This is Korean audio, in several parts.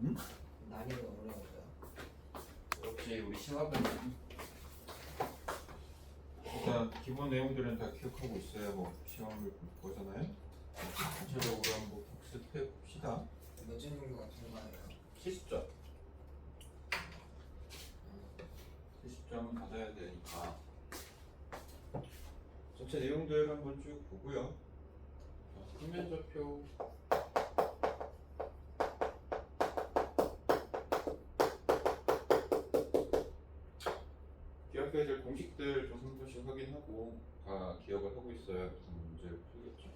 응? 난이도 어려워요. 그렇지. 우리 시합은 일단 기본 내용들은 다 기억하고 있어야 뭐 시험을 볼 거잖아요. 전체적으로 한번 복습해 봅시다. 몇 점 정도 같은 거예요? 70점. 70점은 받아야 되니까 전체 내용들 한번 쭉 보고요. 평면좌표 기억해야 될 공식들 좀 한 번씩 확인하고 다 기억을 하고 있어야 무슨 문제를 풀겠죠.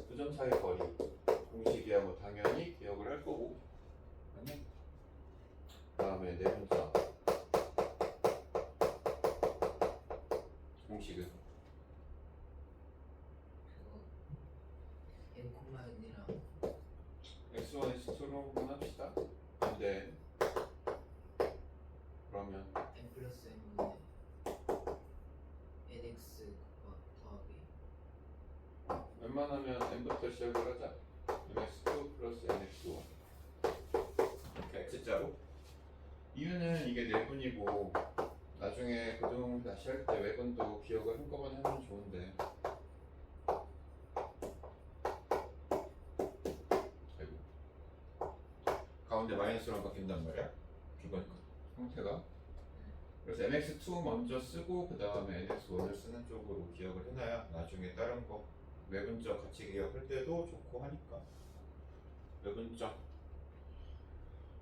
두 점 사이 거리 공식이야 뭐 당연히 기억을 할 거고, 그다음에 내분자 공식은 그거 n,1이랑 x1, x2로 합시다. 근데 그러면 n 플러스 n분의 nx 더하기 웬만하면 n부터 시작을 하자. nx2 플러스 nx1 이렇게 x자로. 이유는 이게 내분이고 나중에 고등 다시 할 때 외분도 기억을 한꺼번에 하면 좋은데, 아이고, 가운데 마이너스로 바뀐단 말이야 기본 형태가. 그래서 nx2 먼저 쓰고 그 다음에 nx1을 쓰는 쪽으로 기억을 해놔야 나중에 다른 거 외분적 같이 기억할 때도 좋고 하니까. 외분적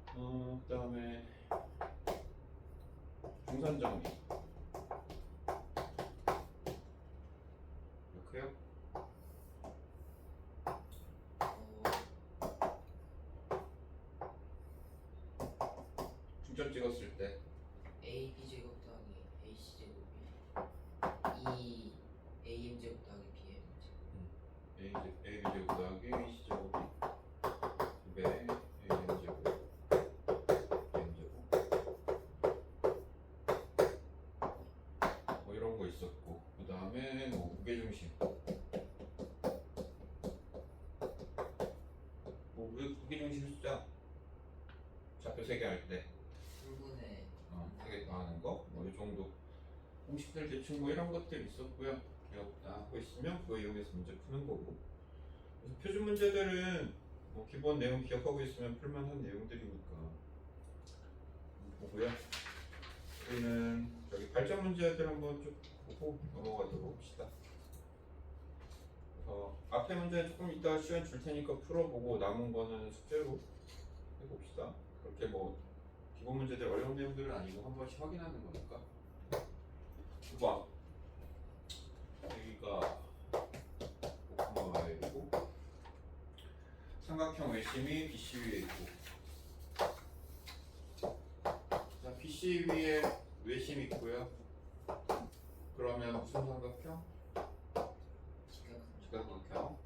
그 다음에 중산 정리 이렇게요. 중점 찍었을 때 ab 제곱 더하기 ac 제곱이 2 am 제곱 더하기 bm 제곱 AB 제곱 더하기 AC 제곱이 2배 AM 제곱 BM 제곱 뭐 이런 거 있었고, 그 다음에 뭐 무게중심 뭐 무게중심 숫자 좌표 3개 할 때 3분의 3개 더하는 거 뭐 이 정도 공식들 대충 뭐 이런 것들 있었고요. 기억 다 하고 있으면 그거 이용해서 문제 푸는 거고. 그래서 표준 문제들은 뭐 기본 내용 기억하고 있으면 풀만한 내용들이니까 보고요. 우리는 저기 발전 문제들 한번 쭉 보고 넘어가도록 합시다. 그래서 앞에 문제 조금 이따 시간 줄 테니까 풀어보고 남은 거는 숙제로 해봅시다. 그렇게 뭐 기본 문제들 어려운 내용들은 아니고 한 번씩 확인하는 거니까. 9번 여기가 오크마와이고 삼각형 외심이 BC 위에 있고, 자 BC 위에 외심이 있고요. 그러면 무슨 삼각형? 직각삼각형.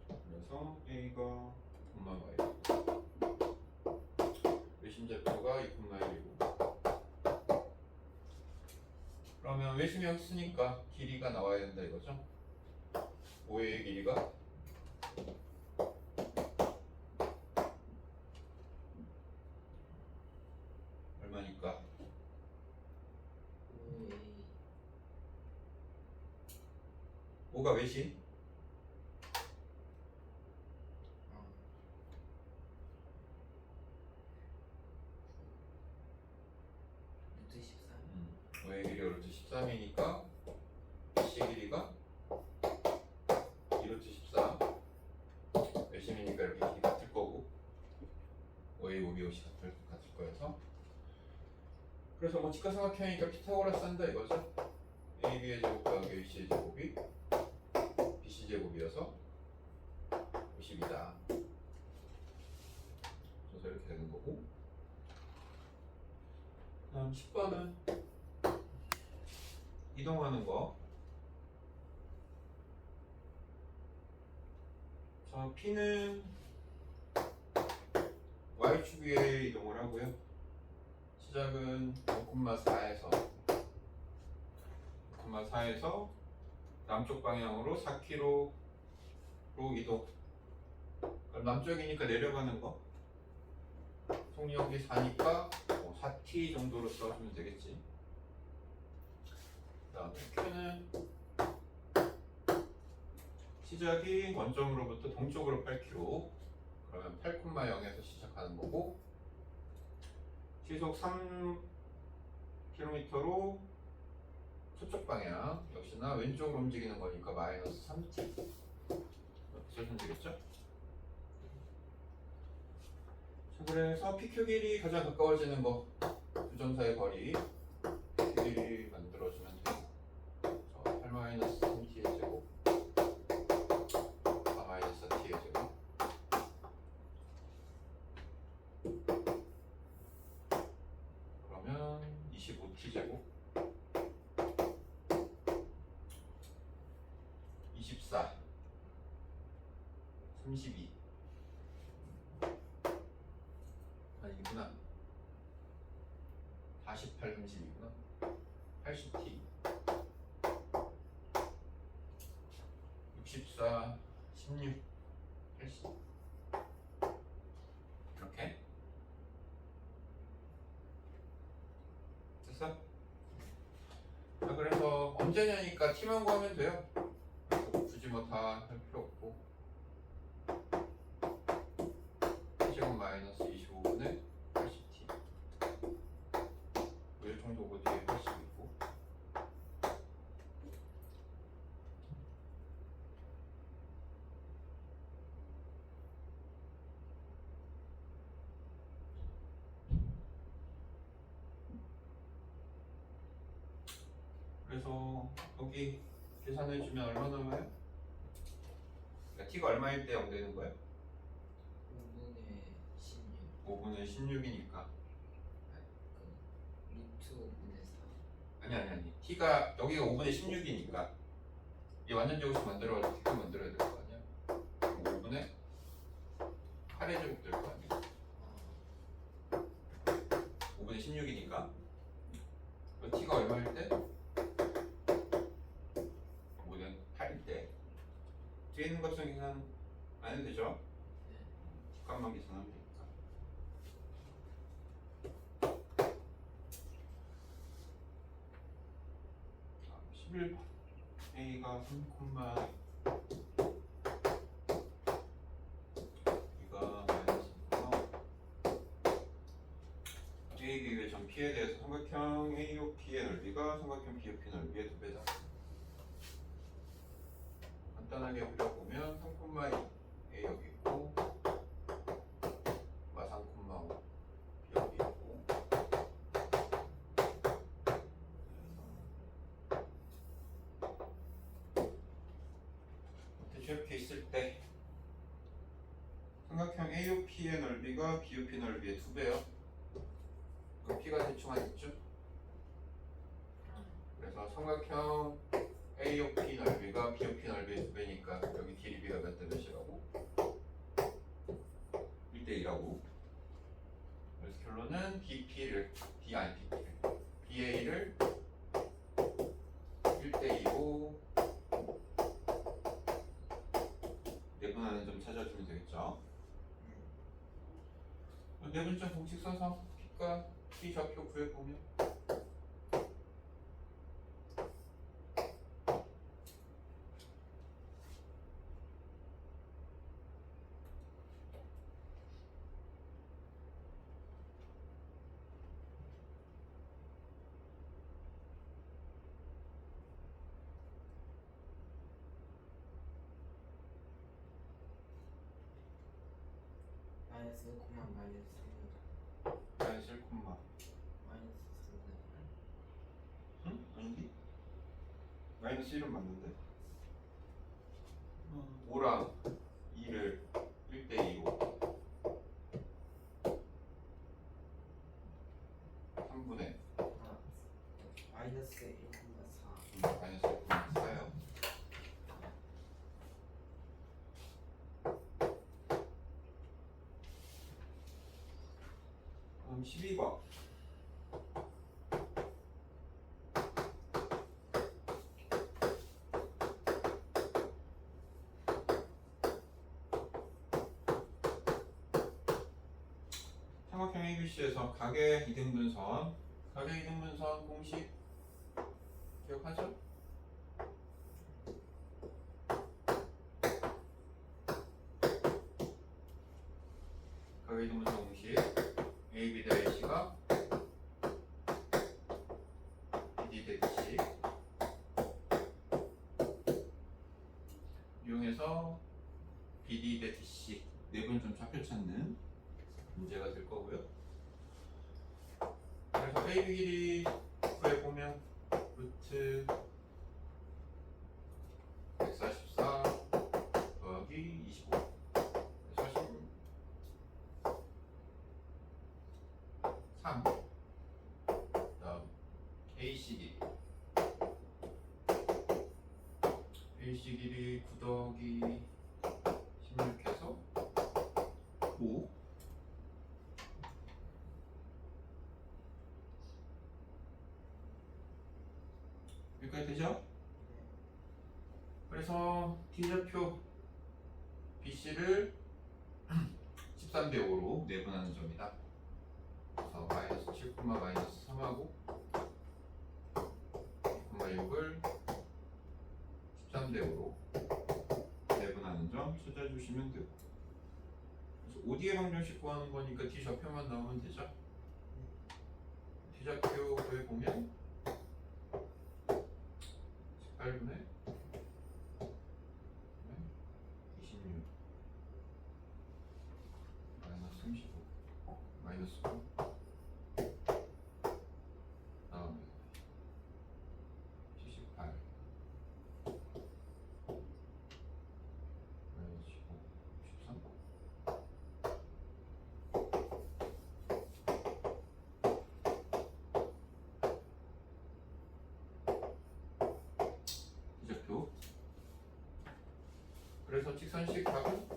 그래서 A가 2,y 외심 좌표가 2,1이고, 그러면 외심이 여기 있으니까 길이가 나와야 된다 이거죠. OA의 길이가 얼마니까? 5가 외심? 루트 13 5의 길이가 루트 13이니까 BC 길이가 2루트 14 외심이니까 이렇게 길이 같을 거고 5의 5비옷이 같을 거여서, 그래서 뭐 직각삼각형이니까 피타고라스 한다 이거죠. AB의 제곱 더하기 AC의 제곱이 BC 제곱이어서 50이다. 그래서 이렇게 되는 거고, 다음 10번은 이동하는 거. 자, P는 Y축 위에 이동을 하고요. 시작은 0,4에서 남쪽 방향으로 4km로 이동. 그럼 남쪽이니까 내려가는 거. 속력이 4니까 4t 정도로 써주면 되겠지. 그 다음에 Q는 시작이 원점으로부터 동쪽으로 8km. 그러면 8,0에서 시작하는 거고, 시속 3km로 서쪽 방향, 역시나 왼쪽으로 움직이는 거니까 마이너스 3t. 이렇게 써주면 되겠죠? 자, 그래서 PQ 길이 가장 가까워지는 거, 두 점사의 거리 PQ 길이 만들어주면 되고, 8-3t의 제곱 4-4t의 제곱. 그러면 25t 제곱 24 32 아니구나 48 32구나 80t 64 16 80 이렇게 됐어? 자, 그래서 언제냐니까 t만 구하면 돼요. 굳이 뭐 다 할 필요 없고, t제곱 마이너스 25분의 80t 이 정도고 뒤에 80 있고. 그래서 여기 계산해주면 얼마 나와요? 그러니까 t가 얼마일 때 0 되는 거예요? 5분의 16 5분의 16이니까. 루트 5분의 4 아니 t가 여기가 5분의 16이니까 이 완전 제곱식 만들어가지고 t가 만들어야 될 거 아니야. 그럼 5분의 8의 제곱 될 거 아니야. 5분의 16이니까 t가 얼마일 때? 5분의 8일 때. 뒤에 있는 값은 계산 안 해도 되죠? 네. 값만 계산하면 되니까. 11번 A가 3, B가 마이너스 3, A, B 외 점 P에 대해서 삼각형 AOP의 넓이가 삼각형 BOP 넓이의 2배다. 간단하게 그려보면 3, A 여기 있고 마 3, 5 B 여기 있고, 이렇게 있을 때 삼각형 AOP의 넓이가 BOP 넓이의 2배요. 그럼 P가 대충 하겠죠? 그래서 삼각형 AOP 넓이가 BOP 넓이의 2배니까 여기 길이 B가 몇 대 몇이라고? 1대2라고. 그래서 결론은 BA를 1대2로 내분하는 점 찾아주면 되겠죠. 내분점 공식 써서 P과 P 좌표 구해보면 마이너스 1, 마이너스 마이너스 1, 마이너스 3분의 8 응? 아닌데? 마이너스 1은 맞는데? 5랑 2를 1대2로 3분의 마이너스 1, 4 마이너스 1, 4요. 그럼 12번 삼각형 ABC에서 가계 이등분선 공식 기억하죠? 가계 이등분선 공식 AB 대 AC가 BD 대 DC 이용해서 BD 대 DC 네 분 좀 좌표 찾는 문제가 될 거고요. 그래서 AB 길이 구해보면 루트 144 더하기 25 3 다음 AC 길이 9 더하기 16해서 5 여기까지 되죠? 그래서 D좌표 BC를 13대 5로 내분하는 점이다. 그래서 마이너스 7, 마이너스 3하고 6을 13대 5로 내분하는 점 찾아주시면 되고, 그래서 OD의 방정식 구하는 거니까 D좌표만 나오면 되죠? D좌표 구해보면 18분의 26 마이너스 35 마이너스 9 다음에 78 마이너스 15 13 D좌표. 그래서 직선식 답은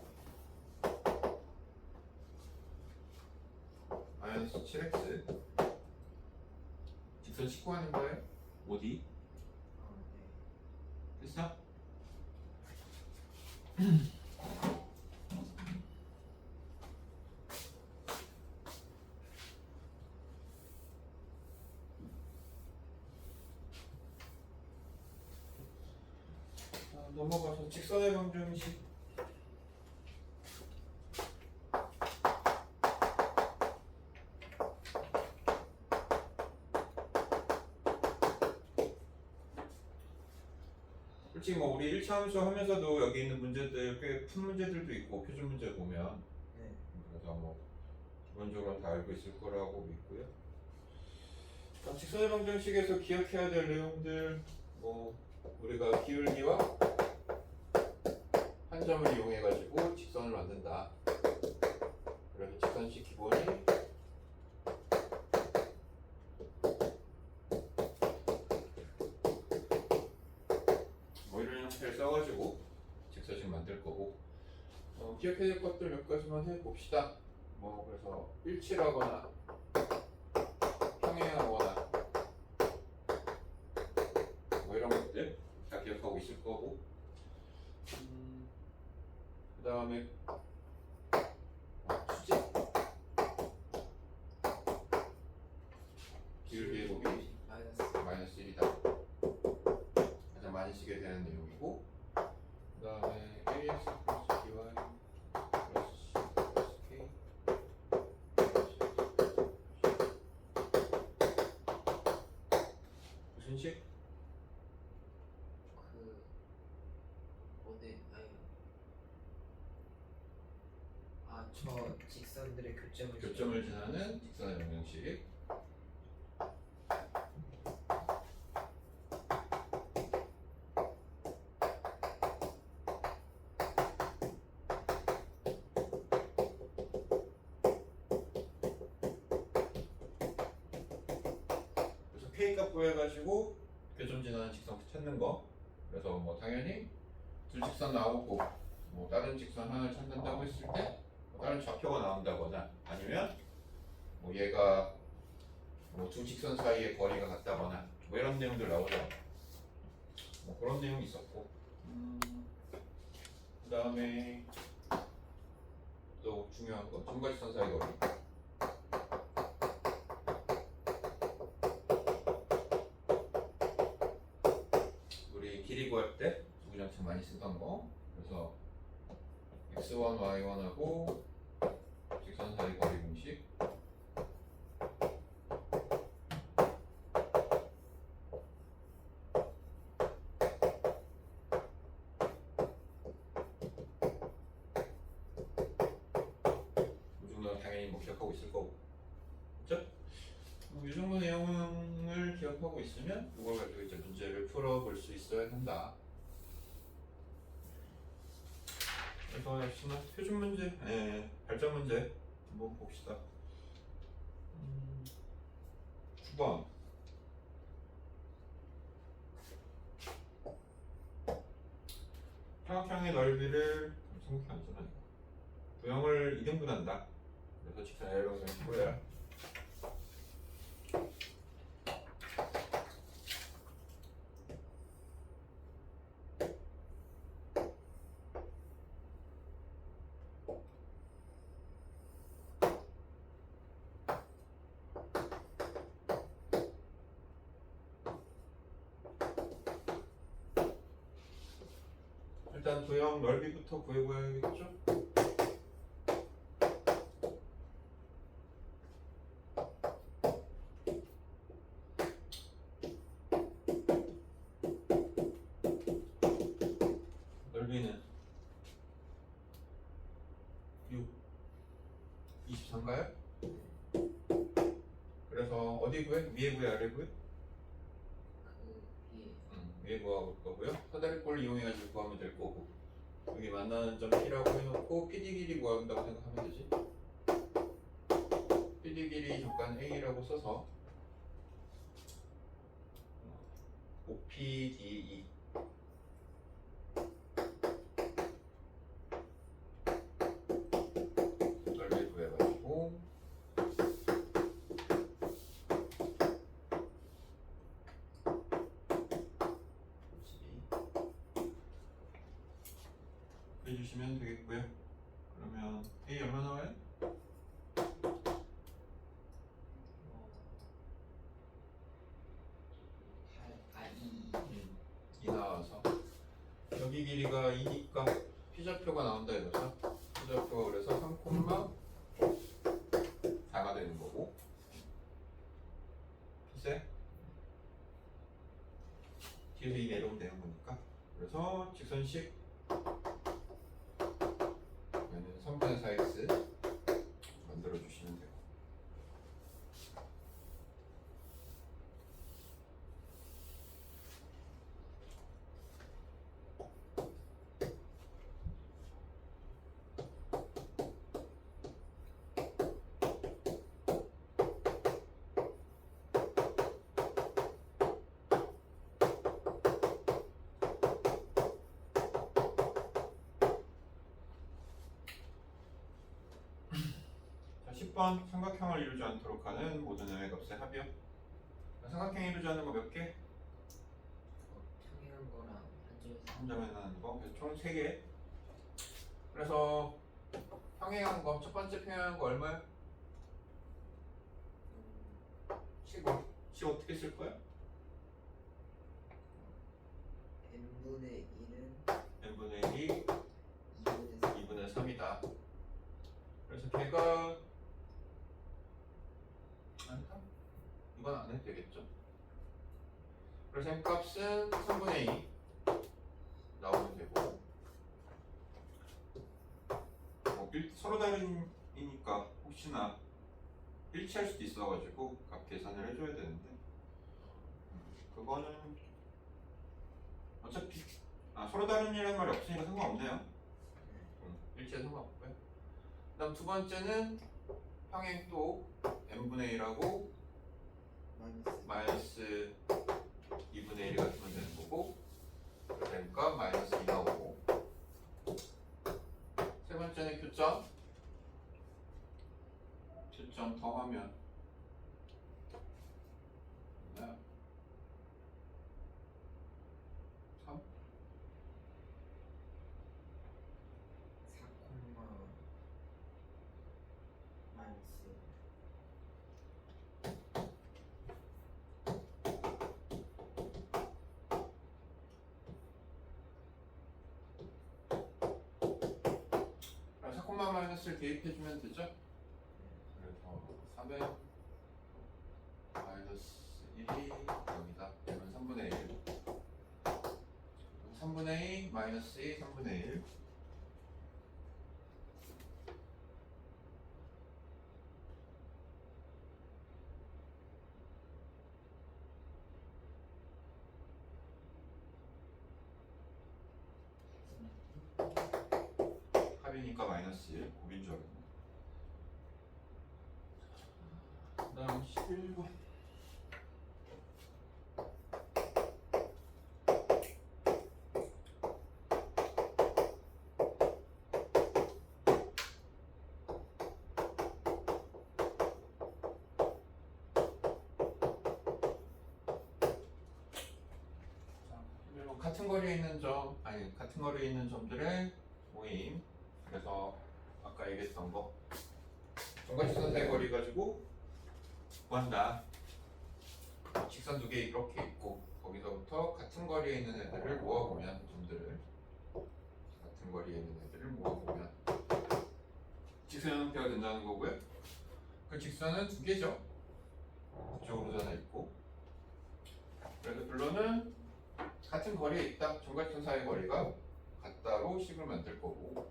마이너스 7x 직선식 구하는 거예요. 어디? 됐어? 자, 넘어가서 직선의 방정식. 솔직히 뭐 우리 1차 함수 하면서도 여기 있는 문제들 꽤 푼 문제들도 있고 표준 문제 보면 네. 그래서 뭐 기본적으로 다 알고 있을 거라고 믿고요. 자, 직선의 방정식에서 기억해야 될 내용들, 뭐 우리가 기울기와 한 점을 이용해 가지고 직선을 만든다. 그래서 직선식 기본이 뭐 이런 형태를 써가지고 직선식 만들 거고, 기억해야 될 것들 몇 가지만 해봅시다. 뭐 그래서 일치하거나 평행하거나 뭐 이런 것들 다 기억하고 있을 거고, 그 다음에 수직 기울기의 곱이 마이너스 1이다. 가장 많이 쓰게 되는 내용이고, 그 다음에 AX 플러스 BY 플러스 C 플러스 K 무슨 식? 그 어디 아저 직선들의 교점을 지나는 직선의 방정식. 그래서 K값 구해가지고 교점 지나는 직선 찾는 거. 그래서 뭐 당연히 두 직선 나오고 뭐 다른 직선 하나를 찾는다고 했을 때 다른 좌표가 나온다거나 아니면 뭐 얘가 뭐 두 직선 사이의 거리가 같다거나 뭐 이런 내용들 나오죠. 뭐 그런 내용이 있었고, 그 다음에 또 중요한 거, 중과직선 사이 거리. 길이 구할 때 두부정책 많이 쓰던 거. 그래서 x1, y1하고 직선 사이 거리 공식. 이 정도는 당연히 뭐 기억하고 있을 거고. 그렇죠? 이 정도 내용을 기억하고 있으면 이걸 가지고 이제 문제를 풀어볼 수 있어야 한다. 그래서 역시나 표준 문제, 발전 문제 한번 봅시다. 9번. 삼각형의 넓이를 삼각형 아니잖아. 도형을 2등분한다. 그래서 직선 L방향 Q야. 일단 도형 넓이부터 구해봐야겠죠? 넓이는 6, 23가요? 그래서 어디 구해? 위에 구해? 아래 구해? 위에 구하고 거고요. 사다리꼴 이용해가지고 구하면 될 거고. 여기 만나는 점 P라고 해놓고 PD 길이 구한다고 생각하면 되지. PD 길이 잠깐 A라고 써서 OPDE 넓이 구해가지고 해주시면 되겠고요. 그러면 A 얼마 나와요? 2 나와서 여기 길이가 2니까 피좌표가 나온다 이거죠. 피좌표가 그래서 3,4가 되는 거고 피세 뒤에서 2 내려오면 되는 거니까. 그래서 직선식 얘는 3분의 4x 만들어 주시면 되고. 자, 10번 삼각형을 이루지 않도록 하는 모든 음의 값의 합이요. 삼각형 이루지 않는 거 몇 개? 평행한 거랑 한 점에 나는 거. 그래서 총 3개. 그래서 평행한 거, 첫 번째 평행한 거 얼마야? 10원. 10 어떻게 쓸 거야? n분의 1은 n분의 1이 2분의 3 2분의 3이다. 그래서 걔가 아니다. 이건 안 해도 되겠죠. 그래서 m 값은 3분의 2 나오면 되고, 뭐 서로 다른이니까 혹시나 일치할 수도 있어가지고 값 계산을 해줘야 되는데, 그거는 어차피 서로 다른이라는 말이 없으니까 상관없네요. 일치해 상관없고요. 그다음 두 번째는 평행 또 n분의 1하고 마이너스 2분의 1이 같으면 되는 거고, 그러니까 마이너스 2 나오고. 세 번째는 교점 더하면 얼마야? 3? 4, 마이너스 시그마 마이너스를 대입해주면 되죠? 그래서 3의 마이너스 1이 여기다. 그러면 3분의 1. 3분의 2 마이너스 2 3분의 1. 합이니까 마이너스 1. 곱인 줄 알았네. 그 다음 11번. 같은 거리에 있는 같은 거리에 있는 점들의 모임. 그래서 아까 얘기했던 거 정과직선 사이 거리 가지고 구한다. 직선 두 개 이렇게 있고 거기서부터 같은 거리에 있는 애들을 모아보면 점들을 같은 거리에 있는 애들을 모아보면 직선 형태가 된다는 거고요. 그 직선은 두 개죠. 이쪽으로 하나 있고. 그래서 결론은 같은 거리에 있다. 정과직선 사이 거리가 같다로 식을 만들 거고.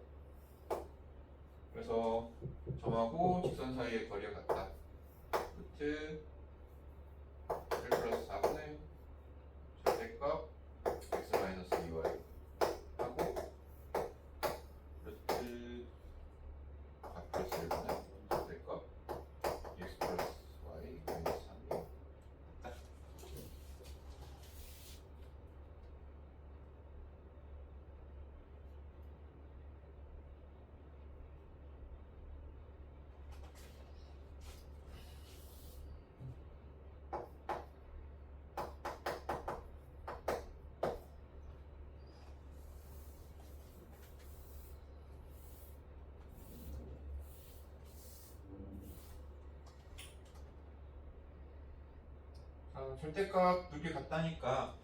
그래서 점하고 직선 사이의 거리가 같다. 루트 1 플러스 4분의 절대값 x 마이너스 2y 하고 루트 4 플러스 1분의 절대값 x 플러스 y 마이너스 3이 같다. 절대값 둘이 같다니까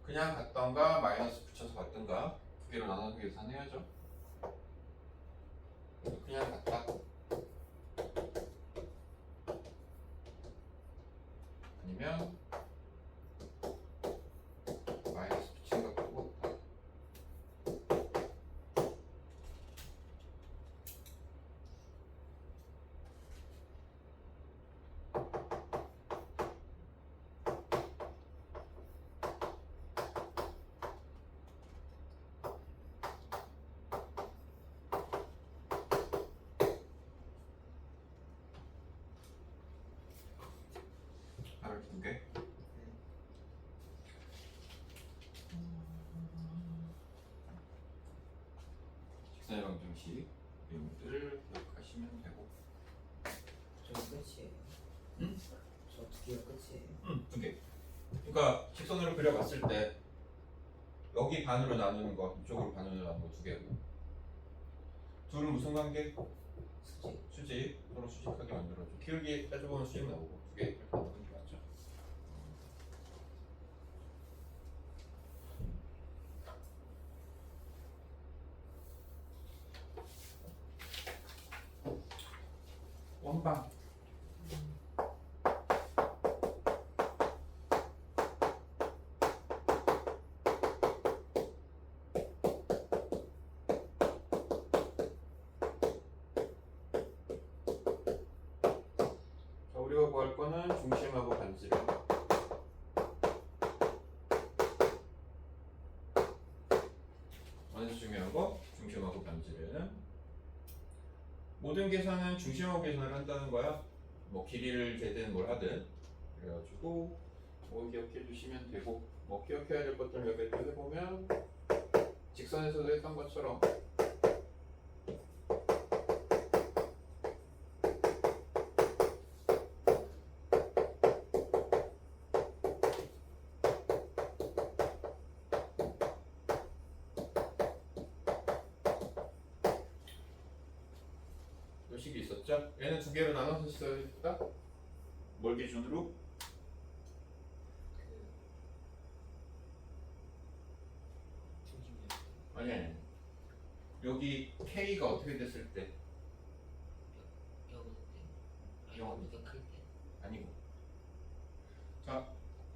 그냥 같던가 마이너스 붙여서 같던가 두 개로 나눠서 계산해야죠. 그냥 같다. 아니면 마이너스 붙인 것도 같다. 하나 두 개. 직선의 방정식 내용들 기억하시면 되고. 저 끝이에요. 응? 저 두 개가 끝이에요. 두 개. 그러니까 직선으로 그려봤을 때 여기 반으로 나누는 거, 이쪽으로 반으로 나누는 거 두 개고. 둘은 무슨 관계? 수직. 수직. 서로 수직하게 만들어줘. 기울기 따져보면 수직 나오고 두 개 이렇게 나오는 게 맞죠. 원방. 자, 우리가 구할 거는 중심하고 반지름. 완전 중요한 거 중심하고 반지름. 모든 계산은 중심하고 계산을 한다는 거야. 뭐 길이를 재든 뭘 하든. 그래가지고 뭐 기억해 주시면 되고, 뭐 기억해야 될 것들 몇 개 더 해보면 직선에서도 했던 것처럼 식이 있었죠? 얘는 두 개로 나눠서 써야겠다. 뭘 기준으로? 중심이. 아니. 여기 K가 어떻게 됐을 때 영어미팅 클때 아니고. 자,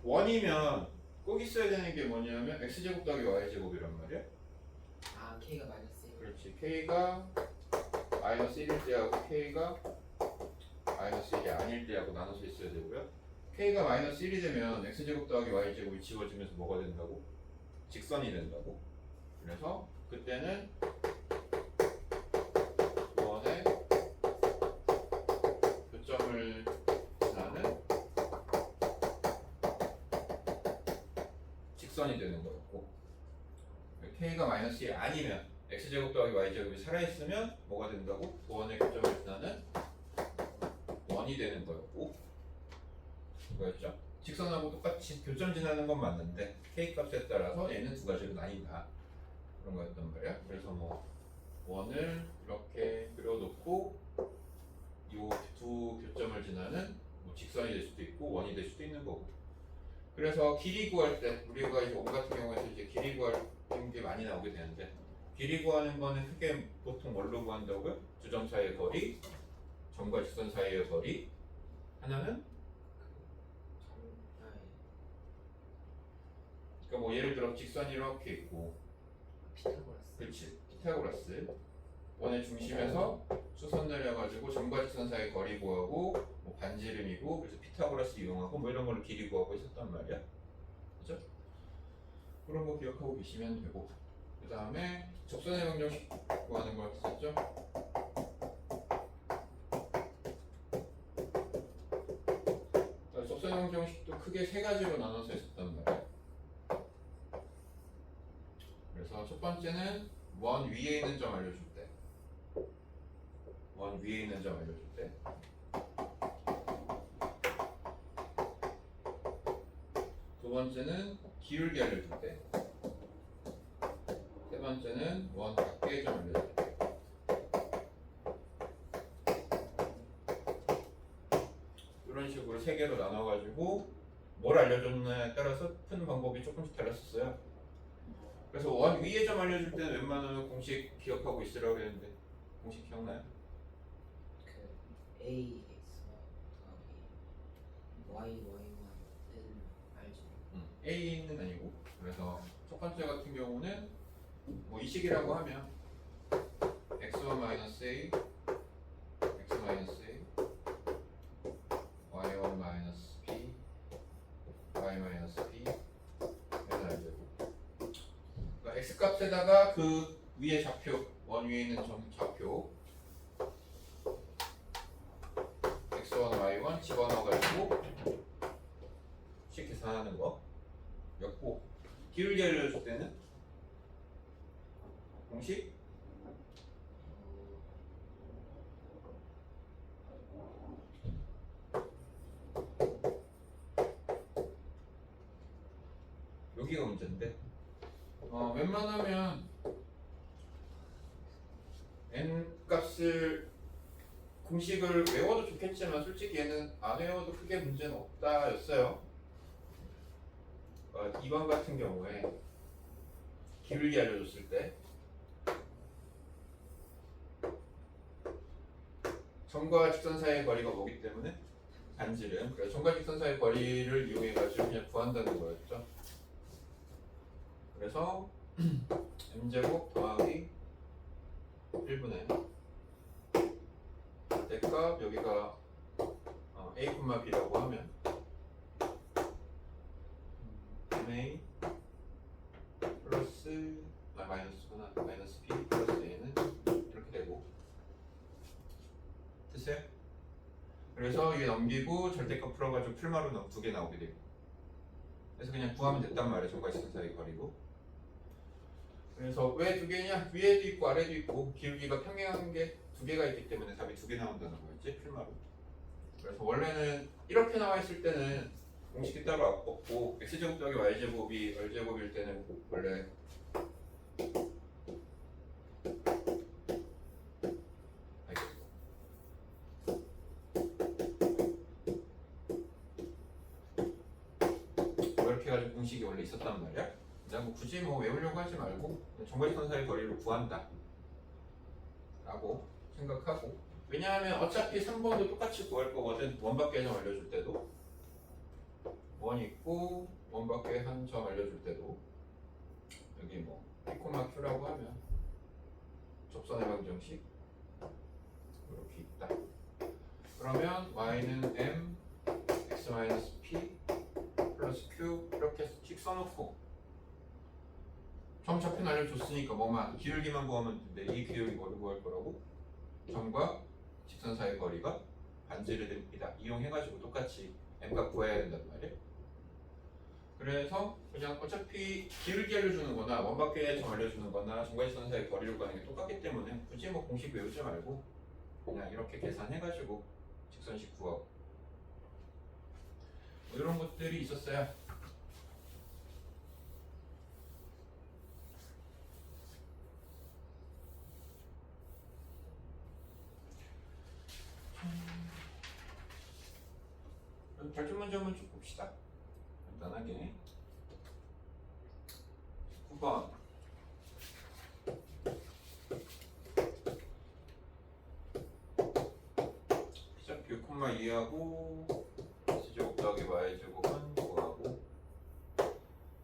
원이면 꼭 있어야 되는 게 뭐냐면 x제곱 더하기 y제곱이란 말이야. 아 K가 마이너스 1. 그렇지. k가 마이너스 1일 때하고 k가 마이너스 1이 아닐 때하고 나눠서 있어야 되고요. k가 마이너스 1이 되면 x제곱 더하기 y제곱이 지워지면서 뭐가 된다고? 직선이 된다고. 그래서 그때는 원의 교점을 지나는 직선이 되는 거였고, k가 마이너스 1 아니면 x제곱 더하기 y제곱이 살아있으면 뭐가 된다고? 원의 교점을 지나는 원이 되는 거였고, 그거였죠? 직선하고 똑같이 교점 지나는 건 맞는데 k 값에 따라서 얘는 두 가지로 나뉜다, 그런 거였단 말이야. 그래서 뭐 원을 이렇게 그려놓고 이 두 교점을 지나는 뭐 직선이 될 수도 있고 원이 될 수도 있는 거고. 그래서 길이 구할 때 우리가 이제 원 같은 경우에서 이제 길이 구하는 게 많이 나오게 되는데, 길이 구하는 거는 크게 보통 뭘로 구한다고요? 두 점 사이의 거리, 점과 직선 사이의 거리, 하나는 그러니까 뭐 예를 들어 직선이 이렇게 있고, 피타고라스. 그렇지, 피타고라스 원의 중심에서 수선 내려가지고 점과 직선 사이 거리 구하고 뭐 반지름이고, 그래서 피타고라스 이용하고 뭐 이런 걸로 길이 구하고 있었단 말이야. 그죠? 그런 거 기억하고 계시면 되고, 그 다음에 접선의 방정식 구하는 걸 썼죠. 접선의 방정식도 크게 세 가지로 나눠서 했었단 말이야. 그래서 첫 번째는 원 위에 있는 점 알려줄 때, 원 위에 있는 점 알려줄 때. 두 번째는 기울기 알려줄 때. 세 번째는 원 밖의 점 알려줄 때. 이런 식으로 세 개로 나눠가지고 뭘 알려줬냐에 따라서 푸는 방법이 조금씩 달랐었어요. 그래서 원 위에 점 알려줄 때는 웬만하면 공식 기억하고 있으라고 했는데, 공식 기억나요? 그 A X 더하기 Y Y는 알죠. A는 아니고, 그래서 첫 번째 같은 경우는 뭐 이 식이라고 하면 x1 마이너스 A, x 마이너스 A, y1 마이너스 B, y 마이너스 B 이런 알죠. 그러니까 x 값에다가 그 위에 좌표, 원 위에 있는 점 좌표 x1, y1 집어넣어가지고 식 계산하는 거였고, 기울기 알려줄 때는 공식 여기가 문제인데, 웬만하면 n 값을 공식을 외워도 좋겠지만 솔직히 얘는 안 외워도 크게 문제는 없다였어요. 2번 같은 경우에 기울기 알려줬을 때 점과 직선 사이의 거리가 뭐기 때문에 반지름, 그래서 점과 직선 사이의 거리를 이용해가지고 그냥 구한다는 거였죠. 그래서 m제곱 더하기 1분의 대값 여기가 a, b라고 하면 ma 플러스 마이너스구나, 마이너스 b 플러스 a는 이렇게 되고, 됐어요? 그래서 이게 넘기고 절대값 풀어가지고 풀마로 두 개 나오게 되고, 그래서 그냥 구하면 됐단 말이에요. 점과 직선 사이 거리고. 그래서 왜 두 개냐? 위에도 있고 아래도 있고 기울기가 평행한 게 두 개가 있기 때문에 답이 두 개 나온다는 거였지, 풀마로. 그래서 원래는 이렇게 나와 있을 때는 공식이 따로 없고 x제곱 더하기 y제곱이 r제곱일 때는 원래 이렇게 가지고 공식이 원래 있었단 말이야. 그냥 뭐 굳이 뭐 외우려고 하지 말고 점과 직선 사이 거리를 구한다 라고 생각하고, 왜냐하면 어차피 3번도 똑같이 구할 거거든. 원밖에 점 알려줄 때도 원 있고 원밖에 한 점 알려줄 때도 여기 뭐 P, Q라고 하면 접선의 방정식 이렇게 있다. 그러면 y는 m x p 플러스 q 이렇게 씩 써놓고 점 좌표는 알려줬으니까 뭐만 기울기만 구하면 되는데 이 기울기 뭐를 구할 거라고? 점과 직선 사이의 거리가 반지름이다. 이용해가지고 똑같이 m값 구해야 된단 말이야. 그래서 그냥 어차피 기울기 알려주는 거나 원밖에 점 알려주는 거나 점과 직선 사이의 거리를 구하는 게 똑같기 때문에 굳이 뭐 공식 외우지 말고 그냥 이렇게 계산해가지고 직선식 구하고 뭐 이런 것들이 있었어요. 결정 문제 한번 쭉 봅시다. 간단하게 9번 P좌표 6,2하고 X제곱 더하기 Y제곱은 구하고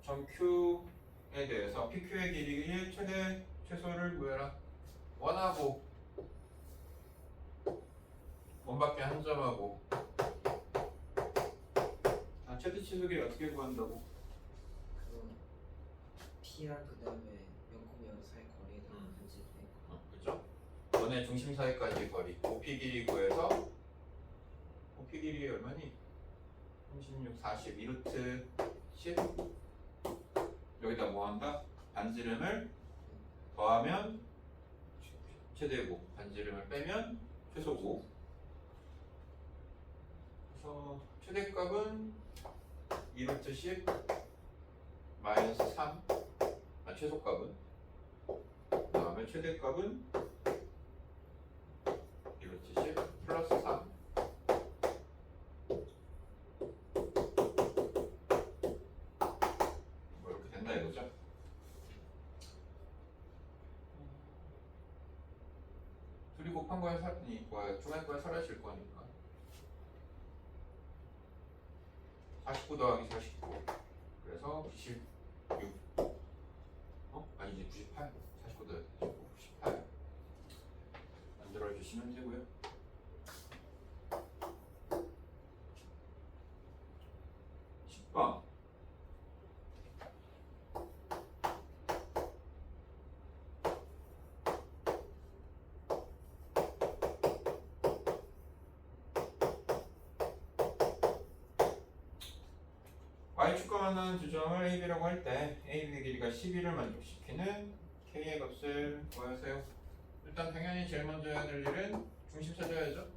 점 Q에 대해서 PQ의 길이의 최대 최소를 구해라. 원하고 원밖에 한 점하고 최대 최소 길이 어떻게 구한다고? 그럼 P랑 그 다음에 0,0 사이 거리에다가 반지름 그죠? 원의 중심 사이까지 거리 OP 길이 구해서 OP 길이 얼마니? 36, 40, 2루트 10 여기다 뭐 한다? 반지름을 더하면 최대고 반지름을 빼면 최소고 그래서 최대값은 2루트 10 마이너스 3 최소값은 그 다음에 최대값은 2루트 10 플러스 3 뭐 이렇게 된다 이거죠? 둘이 곱한 거에 중할 거에 사라질 거니까 49 더하기 49 그래서 96 아니지 98 49 더하기 98 만들어주시면 되고요. 10번 Y축과 만나는 두 점을 AB라고 할 때 AB의 길이가 12를 만족시키는 K의 값을 구하세요. 일단 당연히 제일 먼저 해야 될 일은 중심 찾아야죠.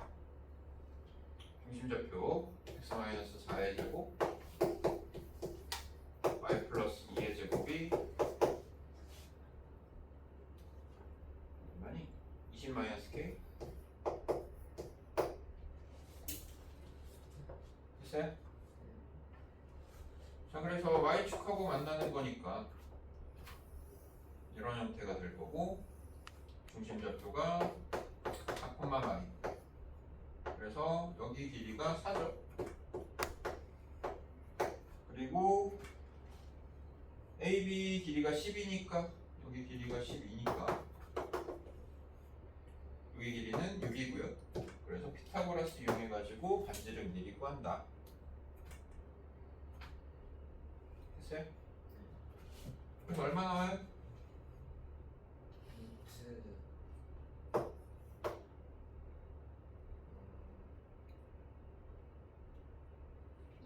중심좌표 x-4의 제곱 y 플러스 2의 제곱이 얼마니? 20-k 됐어요? 자 그래서 y축하고 만나는 거니까 이런 형태가 될 거고 중심좌표가 4,y 그래서 여기 길이가 4죠. 그리고 AB 길이가 10이니까 여기 길이가 12니까 여기 길이는 6이고요. 그래서 피타고라스 이용해가지고 반지름 길이 구한다. 됐어요? 그래서 얼마 나와요?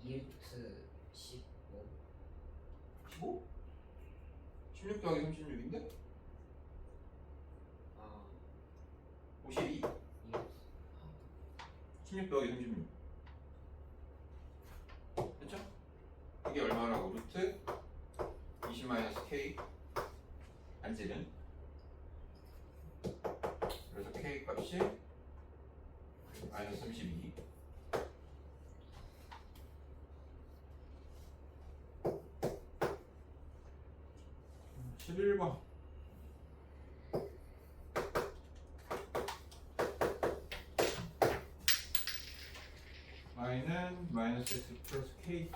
이루트 15 15? 16 더하기 36인데? 아 52 이루트 16 더하기 36 됐죠? 이게 얼마라고? 루트 20-k 반지름 그래서 k 값이 마이너스 32 11번 마이너스 S 플러스 K.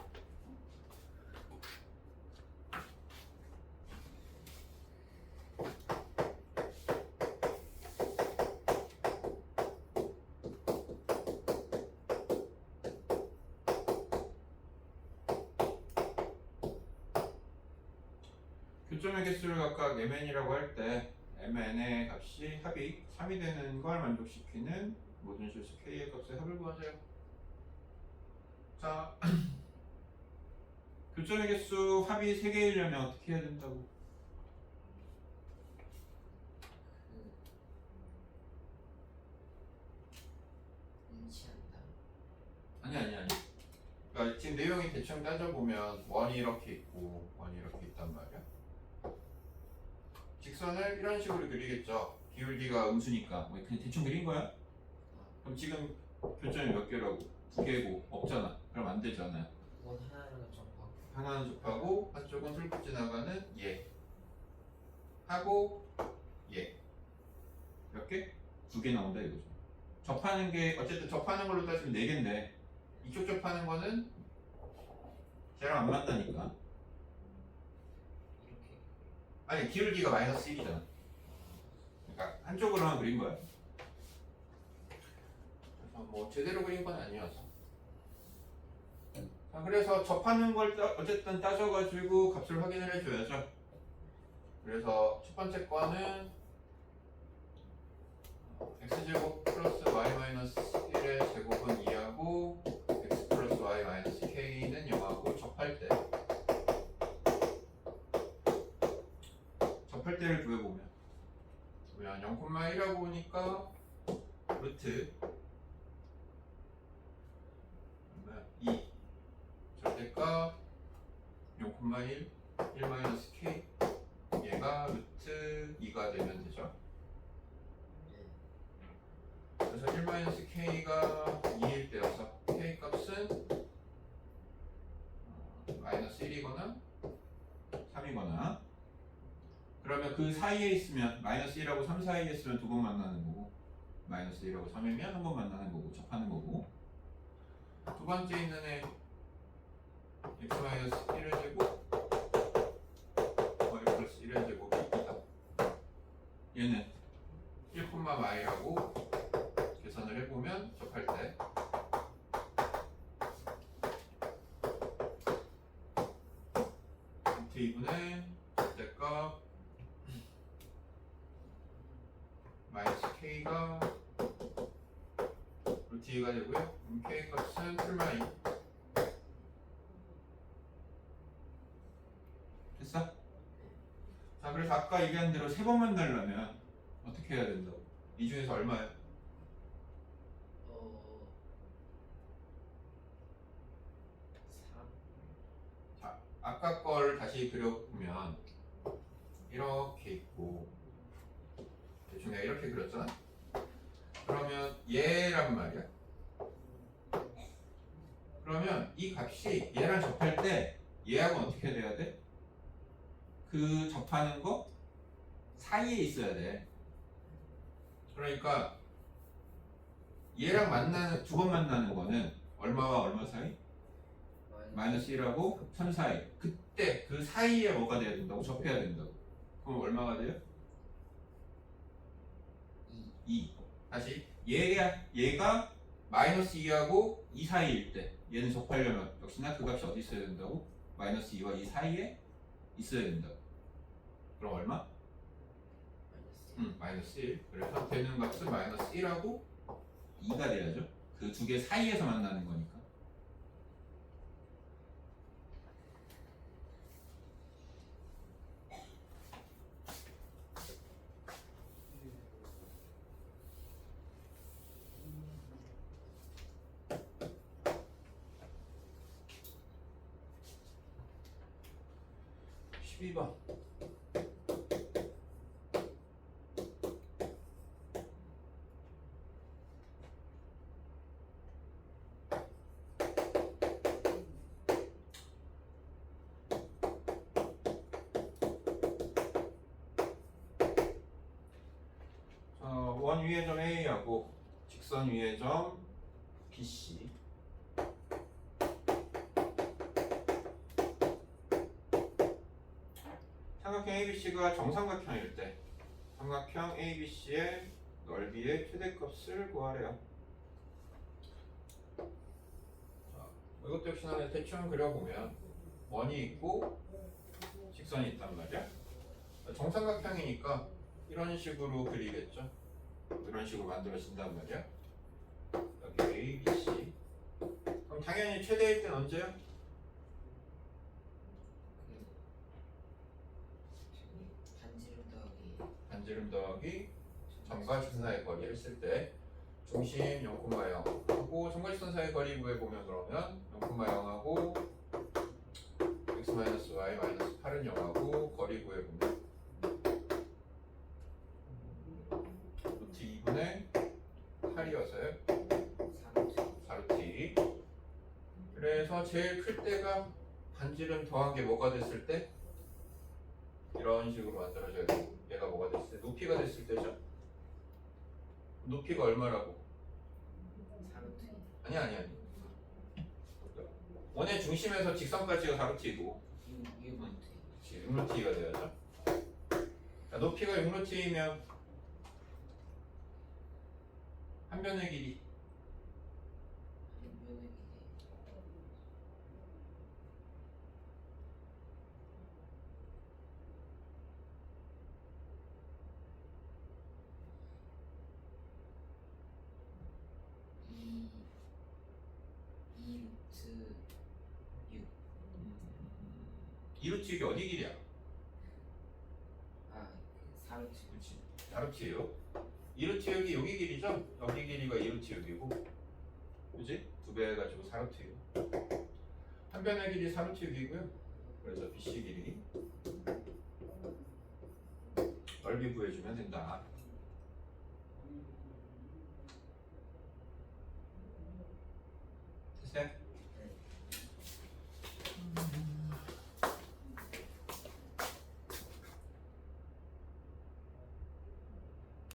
교점의 개수를 각각 mn이라고 할 때 mn의 값이 합이 3이 되는 걸 만족시키는 모든 실수 k의 값의 합을 구하세요. 자, 교점의 개수 합이 3개이려면 어떻게 해야 된다고? 일치한다. 아니. 그러니까 지금 내용이 대충 따져보면 원이 이렇게 있고 원이 이렇게 있단 말이야. 직선을 이런 식으로 그리겠죠. 기울기가 음수니까 뭐 그냥 대충 그린 거야. 그럼 지금 교점이 몇 개라고? 2개고 없잖아. 그럼 안 되잖아요. 원 하나를 접하고 하나는 접하고 한쪽은 뚫고 지나가는 얘 하고 얘 몇 개? 2개 나온다 이거죠. 접하는 게 어쨌든 접하는 걸로 따지면 4개인데 이쪽 접하는 거는 쟤랑 안 맞다니까. 이렇게 아니 기울기가 마이너스 1이잖아. 그러니까 한쪽으로만 그린 거야. 그래서 뭐 제대로 그린 건 아니어서. 자, 그래서 접하는 걸 어쨌든 따져가지고 값을 확인을 해줘야죠. 그래서 첫 번째 거는 x제곱 플러스 y 마이너스 1의 제곱은 2하고 x 플러스 y 마이너스 k는 0하고 접할 때를 구해보면 0,1하고 오니까 루트 2 절대값 0,1 1 마이너스 k 얘가 루트 2가 되면 되죠. 그래서 1 마이너스 k가 2일 때여서 k 값은 마이너스 1이거나 3이거나 그러면 그 사이에 있으면 마이너스 1하고 3 사이에 있으면 2번 만나는 거고 마이너스 1하고 3이면 한 번 만나는 거고 접하는 거고 두 번째 있는 애 x 마이너스 1의 제곱 y 플러스 1의 제곱이 2다. 얘는 1,y라고 계산을 해보면 접할 때 루트 2분의 절대값 마이너스 k가 루트 2가 되고요. k 값은 풀마이 됐어? 자 그래서 아까 얘기한 대로 3번 만나려면 어떻게 해야 된다고? 이 중에서 얼마야? 3 자 아까 걸 다시 그려보면 이렇게 있고 대충 내가 이렇게 그렸잖아? 그러면 얘란 말이야. 그러면 이 값이 얘랑 접할 때 얘하고는 어떻게 돼야 돼? 그 접하는 거 사이에 있어야 돼. 그러니까 얘랑 만나는 2번 만나는 거는 얼마와 얼마 사이? 마이너스 1하고 3 사이. 그때 그 사이에 뭐가 돼야 된다고? 접해야 된다고. 그럼 얼마가 돼요? 2. 다시 얘가 마이너스 2하고 2 사이일 때 얘는 접하려면 역시나 그 값이 어디 있어야 된다고? 마이너스 2와 2 사이에 있어야 된다고. 그럼 얼마? 마이너스 1. 그래서 되는 값은 마이너스 1하고 2가 돼야죠. 그 두 개 사이에서 만나는 거니까. (12번) 원 위의 점 A하고 직선 위의 점 BC 삼각형 ABC가 정삼각형일 때 삼각형 ABC의 넓이의 최대값을 구하래요. 자, 이것도 역시나 대충 그려보면 원이 있고 직선이 있단 말이야. 정삼각형이니까 이런 식으로 그리겠죠. 이런 식으로 만들어진단 말이야. 여기 A, B, C. 그럼 당연히 최대일 땐 언제야? 반지름 더하기 반지름 더하기 점과 직선 사이의 거리 했을 때 중심 0,0 하고 점과 직선 사이의 거리 구해보면 그러면 0,0하고 x-y-8은 0하고 거리 구해보면 루트 2분의 8이어서요 4루트 2. 그래서 제일 클 때가 반지름 더한 게 뭐가 됐을 때? 이런 식으로 만들어져야 되고 얘가 뭐가 됐을 때? 높이가 됐을 때죠? 높이가 얼마라고? 4루트 아니 원의 중심에서 직선까지가 4루트이고 6루트 6루트가 돼야죠. 자, 높이가 6루트이면 한 변의 길이 이 2루트 6 2루트 6이 어디 길이야? 아 4루트 그렇지 4루트 6 2루트 6이 여기 길이죠? 여기 길이가 2루트 6이고 그지? 2배 해가지고 4루트 6 한 변의 길이 4루트 6이고요 그래서 BC 길이 넓이 구해주면 된다. 됐어요?